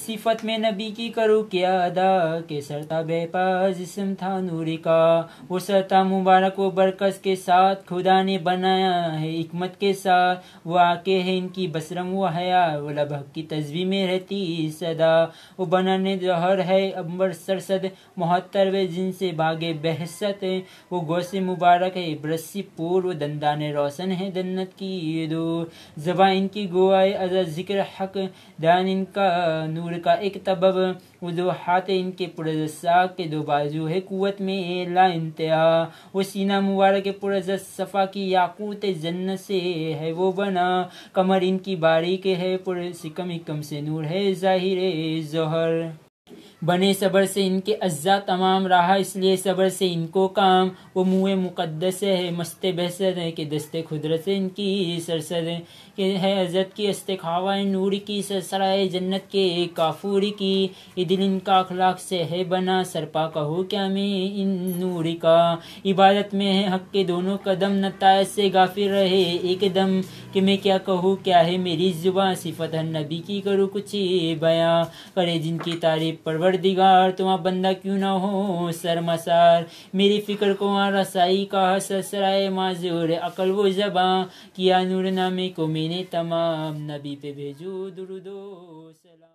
صفت میں نبی کی کرو کیا ادا کہ سرتا بے پاس جسم تھا نوری کا، وہ سرتا مبارک و برکت کے ساتھ خدا نے بنایا ہے حکمت کے ساتھ، وہ آنکھیں ہیں ان کی بصرم و حیا، وہ لب حق کی تسبیح میں رہتی صدا، وہ بنانے جوہر ہے امبر سرسد محتر و جن سے باغ بحثت، وہ گوش مبارک ہے برسی پور، وہ دندان روشن ہے جنت کی دور، زباں ان کی گوائے از ذکر حق، دان ان کا نور کا ایک طبب، وہ دو ہاتھ ان کے پرز ساک کے دو بازو ہے قوت میں لا انتہا، وہ سینہ مبارک پرز صفا کی یاقوت جنت سے ہے وہ بنا، کمر ان کی باریک ہے پر سکم حکم سے نور ہے ظاہر ظہر، بنے صبر سے ان کے اجزا تمام رہا اس لیے صبر سے ان کو کام، وہ منہ مقدس ہے مست بحثت ہے کہ دست قدرت سے ان کی سرسد کہ ہے عزت کی استخاوہ نور کی سرسرائے جنت کے کافور کی، یہ دل ان کا اخلاق سے ہے بنا سرپا کہو کیا میں ان نور کا، عبادت میں ہے حق کے دونوں قدم نتائج سے غافل رہے ایک دم، کہ میں کیا کہوں کیا ہے میری زباں صفت ہر نبی کی کروں کچھ بیاں، کرے جن کی تعریف پروردگار تمہاں بندہ کیوں نہ ہو سرمسار، میری فکر کو وہاں رسائی کا سرسرائے معذور عقل و زباں، کیا نور نامے کو میں نے تمام نبی پہ بھیجو درود و سلام۔